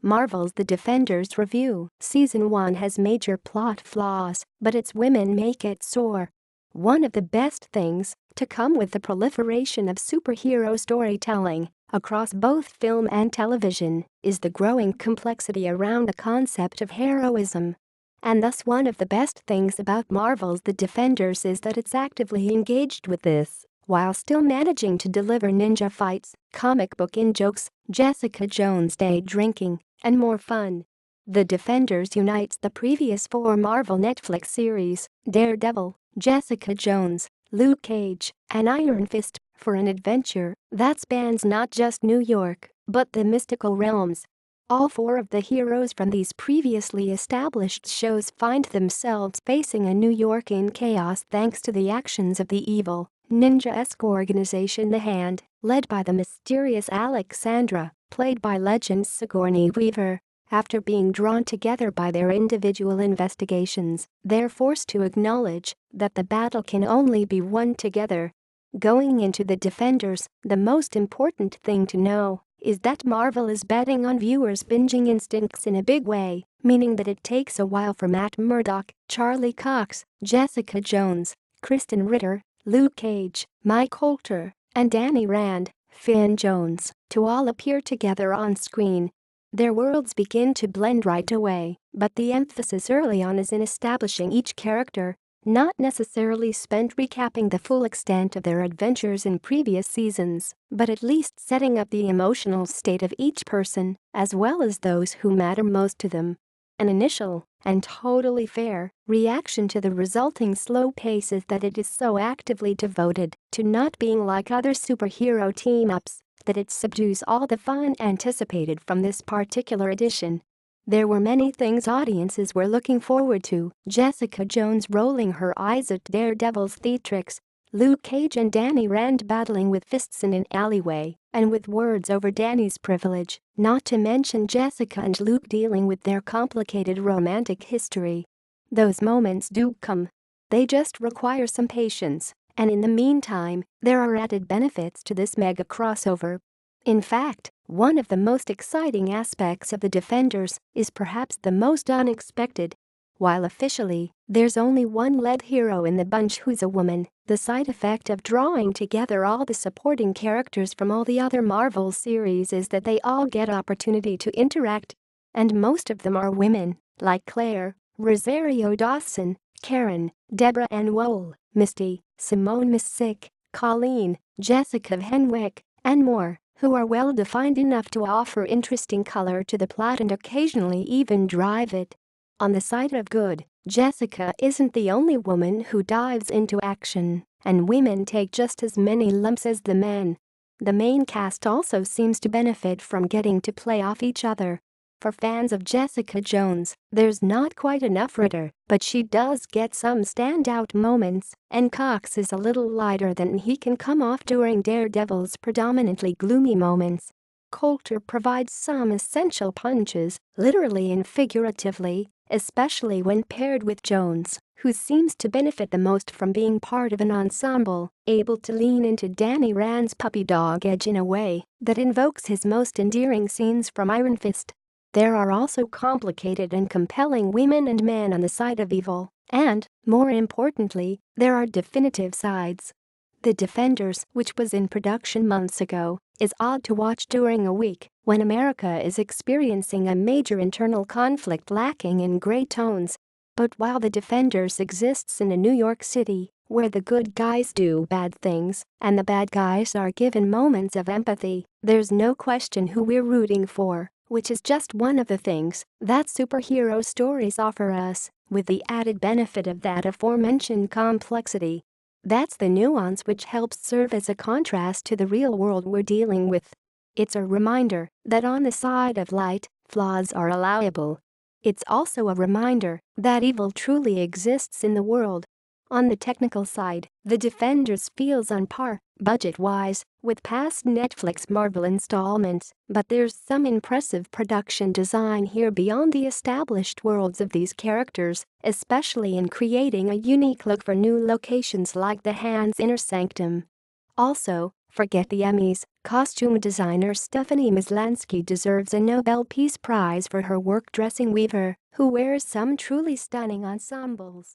Marvel's The Defenders review. Season 1 has major plot flaws, but its women make it soar. One of the best things to come with the proliferation of superhero storytelling across both film and television is the growing complexity around the concept of heroism. And thus one of the best things about Marvel's The Defenders is that it's actively engaged with this, while still managing to deliver ninja fights, comic book in-jokes, Jessica Jones day drinking, and more fun. The Defenders unites the previous 4 Marvel Netflix series, Daredevil, Jessica Jones, Luke Cage, and Iron Fist, for an adventure that spans not just New York, but the mystical realms. All 4 of the heroes from these previously established shows find themselves facing a New York in chaos thanks to the actions of the evil, ninja-esque organization The Hand, led by the mysterious Alexandra, played by legend Sigourney Weaver. After being drawn together by their individual investigations, they're forced to acknowledge that the battle can only be won together. Going into The Defenders, the most important thing to know is that Marvel is betting on viewers' binging instincts in a big way, meaning that it takes a while for Matt Murdock, Charlie Cox, Jessica Jones, Kristen Ritter, Luke Cage, Mike Coulter, and Danny Rand, Finn Jones, to all appear together on screen. Their worlds begin to blend right away, but the emphasis early on is in establishing each character, not necessarily spent recapping the full extent of their adventures in previous seasons, but at least setting up the emotional state of each person, as well as those who matter most to them. An initial, and totally fair, reaction to the resulting slow pace is that it is so actively devoted to not being like other superhero team-ups that it subdues all the fun anticipated from this particular edition. There were many things audiences were looking forward to: Jessica Jones rolling her eyes at Daredevil's theatrics, Luke Cage and Danny Rand battling with fists in an alleyway and with words over Danny's privilege, not to mention Jessica and Luke dealing with their complicated romantic history. Those moments do come. They just require some patience, and in the meantime, there are added benefits to this mega crossover. In fact, one of the most exciting aspects of The Defenders is perhaps the most unexpected. While officially, there's only one lead hero in the bunch who's a woman, the side effect of drawing together all the supporting characters from all the other Marvel series is that they all get opportunity to interact. And most of them are women, like Claire, Rosario Dawson, Karen, Deborah Ann Woll, Misty, Simone Missick, Colleen, Jessica Henwick, and more, who are well defined enough to offer interesting color to the plot and occasionally even drive it. On the side of good, Jessica isn't the only woman who dives into action, and women take just as many lumps as the men. The main cast also seems to benefit from getting to play off each other. For fans of Jessica Jones, there's not quite enough Ritter, but she does get some standout moments, and Cox is a little lighter than he can come off during Daredevil's predominantly gloomy moments. Coulter provides some essential punches, literally and figuratively, especially when paired with Jones, who seems to benefit the most from being part of an ensemble, able to lean into Danny Rand's puppy dog edge in a way that invokes his most endearing scenes from Iron Fist. There are also complicated and compelling women and men on the side of evil, and, more importantly, there are definitive sides. The Defenders, which was in production months ago, is odd to watch during a week when America is experiencing a major internal conflict lacking in gray tones. But while The Defenders exists in a New York City where the good guys do bad things and the bad guys are given moments of empathy, there's no question who we're rooting for, which is just one of the things that superhero stories offer us, with the added benefit of that aforementioned complexity. That's the nuance which helps serve as a contrast to the real world we're dealing with. It's a reminder that on the side of light, flaws are allowable. It's also a reminder that evil truly exists in the world. On the technical side, The Defenders feels on par, budget-wise, with past Netflix Marvel installments, but there's some impressive production design here beyond the established worlds of these characters, especially in creating a unique look for new locations like the Hand's inner sanctum. Also, Forget the Emmys, costume designer Stephanie Mislansky deserves a Nobel Peace Prize for her work dressing Weaver, who wears some truly stunning ensembles.